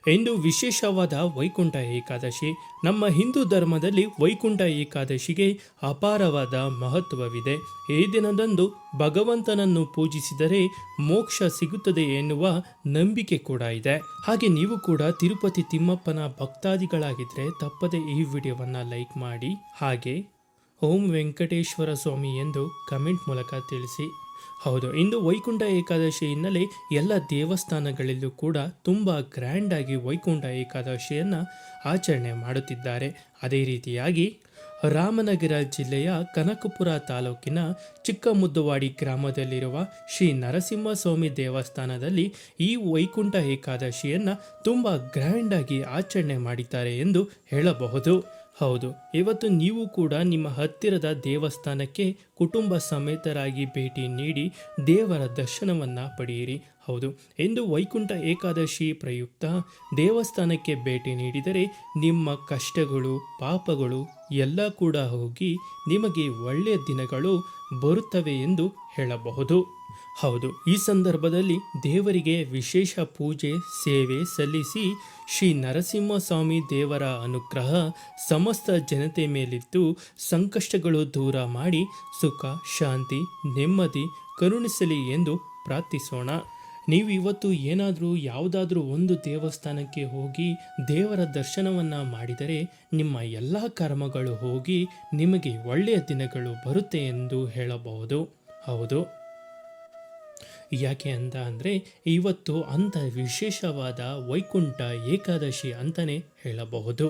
ಇಂದು ವಿಶೇಷವಾದ ವೈಕುಂಠ ಏಕಾದಶಿ. ನಮ್ಮ ಹಿಂದೂ ಧರ್ಮದಲ್ಲಿ ವೈಕುಂಠ ಏಕಾದಶಿಗೆ ಅಪಾರವಾದ ಮಹತ್ವವಿದೆ. ಈ ದಿನದಂದು ಭಗವಂತನನ್ನು ಪೂಜಿಸಿದರೆ ಮೋಕ್ಷ ಸಿಗುತ್ತದೆ ಎನ್ನುವ ನಂಬಿಕೆ ಕೂಡ ಇದೆ. ಹಾಗೆ ನೀವು ಕೂಡ ತಿರುಪತಿ ತಿಮ್ಮಪ್ಪನ ಭಕ್ತಾದಿಗಳಾಗಿದ್ದರೆ ತಪ್ಪದೆ ಈ ವಿಡಿಯೋವನ್ನು ಲೈಕ್ ಮಾಡಿ, ಹಾಗೆ ಓಂ ವೆಂಕಟೇಶ್ವರ ಸ್ವಾಮಿ ಎಂದು ಕಮೆಂಟ್ ಮೂಲಕ ತಿಳಿಸಿ. ಹೌದು, ಇಂದು ವೈಕುಂಠ ಏಕಾದಶಿ ಹಿನ್ನೆಲೆ ಎಲ್ಲ ದೇವಸ್ಥಾನಗಳಲ್ಲೂ ಕೂಡ ತುಂಬ ಗ್ರ್ಯಾಂಡಾಗಿ ವೈಕುಂಠ ಏಕಾದಶಿಯನ್ನು ಆಚರಣೆ ಮಾಡುತ್ತಿದ್ದಾರೆ. ಅದೇ ರೀತಿಯಾಗಿ ರಾಮನಗರ ಜಿಲ್ಲೆಯ ಕನಕಪುರ ತಾಲೂಕಿನ ಚಿಕ್ಕಮುದ್ದುವಾಡಿ ಗ್ರಾಮದಲ್ಲಿರುವ ಶ್ರೀ ನರಸಿಂಹಸ್ವಾಮಿ ದೇವಸ್ಥಾನದಲ್ಲಿ ಈ ವೈಕುಂಠ ಏಕಾದಶಿಯನ್ನು ತುಂಬ ಗ್ರ್ಯಾಂಡಾಗಿ ಆಚರಣೆ ಮಾಡಿದ್ದಾರೆ ಎಂದು ಹೇಳಬಹುದು. ಹೌದು, ಇವತ್ತು ನೀವು ಕೂಡ ನಿಮ್ಮ ಹತ್ತಿರದ ದೇವಸ್ಥಾನಕ್ಕೆ ಕುಟುಂಬ ಸಮೇತರಾಗಿ ಭೇಟಿ ನೀಡಿ ದೇವರ ದರ್ಶನವನ್ನು ಪಡೆಯಿರಿ. ಹೌದು, ಇಂದು ವೈಕುಂಠ ಏಕಾದಶಿ ಪ್ರಯುಕ್ತ ದೇವಸ್ಥಾನಕ್ಕೆ ಭೇಟಿ ನೀಡಿದರೆ ನಿಮ್ಮ ಕಷ್ಟಗಳು, ಪಾಪಗಳು ಎಲ್ಲ ಕೂಡ ಹೋಗಿ ನಿಮಗೆ ಒಳ್ಳೆಯ ದಿನಗಳು ಬರುತ್ತವೆ ಎಂದು ಹೇಳಬಹುದು. ಹೌದು, ಈ ಸಂದರ್ಭದಲ್ಲಿ ದೇವರಿಗೆ ವಿಶೇಷ ಪೂಜೆ ಸೇವೆ ಸಲ್ಲಿಸಿ ಶ್ರೀ ನರಸಿಂಹಸ್ವಾಮಿ ದೇವರ ಅನುಗ್ರಹ ಸಮಸ್ತ ಜನತೆ ಮೇಲಿದ್ದು ಸಂಕಷ್ಟಗಳು ದೂರ ಮಾಡಿ ಸುಖ, ಶಾಂತಿ, ನೆಮ್ಮದಿ ಕರುಣಿಸಲಿ ಎಂದು ಪ್ರಾರ್ಥಿಸೋಣ. ನೀವು ಇವತ್ತು ಏನಾದರೂ ಯಾವುದಾದ್ರೂ ಒಂದು ದೇವಸ್ಥಾನಕ್ಕೆ ಹೋಗಿ ದೇವರ ದರ್ಶನವನ್ನು ಮಾಡಿದರೆ ನಿಮ್ಮ ಎಲ್ಲ ಕರ್ಮಗಳು ಹೋಗಿ ನಿಮಗೆ ಒಳ್ಳೆಯ ದಿನಗಳು ಬರುತ್ತೆ ಎಂದು ಹೇಳಬಹುದು. ಹೌದು, ಯಾಕೆ ಅಂದರೆ ಇವತ್ತು ಅಂಥ ವಿಶೇಷವಾದ ವೈಕುಂಠ ಏಕಾದಶಿ ಅಂತಲೇ ಹೇಳಬಹುದು.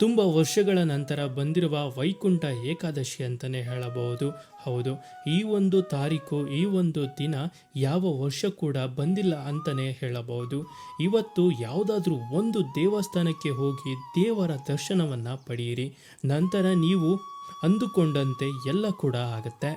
ತುಂಬ ವರ್ಷಗಳ ನಂತರ ಬಂದಿರುವ ವೈಕುಂಠ ಏಕಾದಶಿ ಅಂತಲೇ ಹೇಳಬಹುದು. ಹೌದು, ಈ ಒಂದು ತಾರೀಕು, ಈ ಒಂದು ದಿನ ಯಾವ ವರ್ಷ ಕೂಡ ಬಂದಿಲ್ಲ ಅಂತಲೇ ಹೇಳಬಹುದು. ಇವತ್ತು ಯಾವುದಾದ್ರೂ ಒಂದು ದೇವಸ್ಥಾನಕ್ಕೆ ಹೋಗಿ ದೇವರ ದರ್ಶನವನ್ನು ಪಡೆಯಿರಿ. ನಂತರ ನೀವು ಅಂದುಕೊಂಡಂತೆ ಎಲ್ಲ ಕೂಡ ಆಗುತ್ತೆ.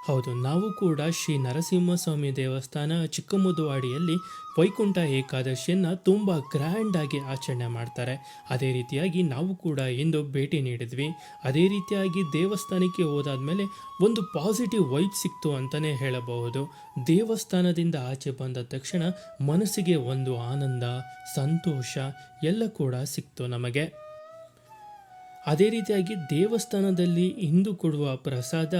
ಹೌದು, ನಾವು ಕೂಡ ಶ್ರೀ ನರಸಿಂಹಸ್ವಾಮಿ ದೇವಸ್ಥಾನ ಚಿಕ್ಕಮುದ್ದುವಾಡಿಯಲ್ಲಿ ವೈಕುಂಠ ಏಕಾದಶಿಯನ್ನು ತುಂಬ ಗ್ರ್ಯಾಂಡಾಗಿ ಆಚರಣೆ ಮಾಡ್ತಾರೆ. ಅದೇ ರೀತಿಯಾಗಿ ನಾವು ಕೂಡ ಇಂದು ಭೇಟಿ ನೀಡಿದ್ವಿ. ಅದೇ ರೀತಿಯಾಗಿ ದೇವಸ್ಥಾನಕ್ಕೆ ಹೋದಾದ್ಮೇಲೆ ಒಂದು ಪಾಸಿಟಿವ್ ವೈಬ್ ಸಿಕ್ತು ಅಂತಲೇ ಹೇಳಬಹುದು. ದೇವಸ್ಥಾನದಿಂದ ಆಚೆ ಬಂದ ತಕ್ಷಣ ಮನಸ್ಸಿಗೆ ಒಂದು ಆನಂದ, ಸಂತೋಷ ಎಲ್ಲ ಕೂಡ ಸಿಕ್ತು ನಮಗೆ. ಅದೇ ರೀತಿಯಾಗಿ ದೇವಸ್ಥಾನದಲ್ಲಿ ಇಂದು ಕೊಡುವ ಪ್ರಸಾದ,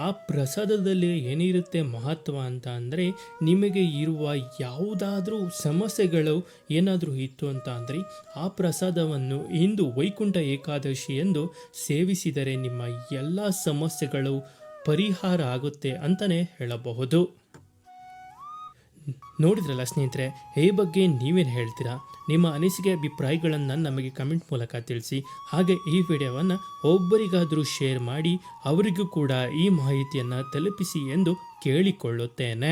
ಆ ಪ್ರಸಾದದಲ್ಲಿ ಏನಿರುತ್ತೆ ಮಹತ್ವ ಅಂತ ಅಂದರೆ, ನಿಮಗೆ ಇರುವ ಯಾವುದಾದ್ರೂ ಸಮಸ್ಯೆಗಳು ಏನಾದರೂ ಇತ್ತು ಅಂತ ಅಂದರೆ ಆ ಪ್ರಸಾದವನ್ನು ಇಂದು ವೈಕುಂಠ ಏಕಾದಶಿ ಎಂದು ಸೇವಿಸಿದರೆ ನಿಮ್ಮ ಎಲ್ಲ ಸಮಸ್ಯೆಗಳು ಪರಿಹಾರ ಆಗುತ್ತೆ ಅಂತಲೇ ಹೇಳಬಹುದು. ನೋಡಿದ್ರಲ್ಲ ಸ್ನೇಹಿತರೆ, ಈ ಬಗ್ಗೆ ನೀವೇನು ಹೇಳ್ತೀರಾ? ನಿಮ್ಮ ಅನಿಸಿಕೆ ಅಭಿಪ್ರಾಯಗಳನ್ನು ನಮಗೆ ಕಮೆಂಟ್ ಮೂಲಕ ತಿಳಿಸಿ. ಹಾಗೆ ಈ ವಿಡಿಯೋವನ್ನು ಒಬ್ಬರಿಗಾದರೂ ಶೇರ್ ಮಾಡಿ ಅವರಿಗೂ ಕೂಡ ಈ ಮಾಹಿತಿಯನ್ನು ತಲುಪಿಸಿ ಎಂದು ಕೇಳಿಕೊಳ್ಳುತ್ತೇನೆ.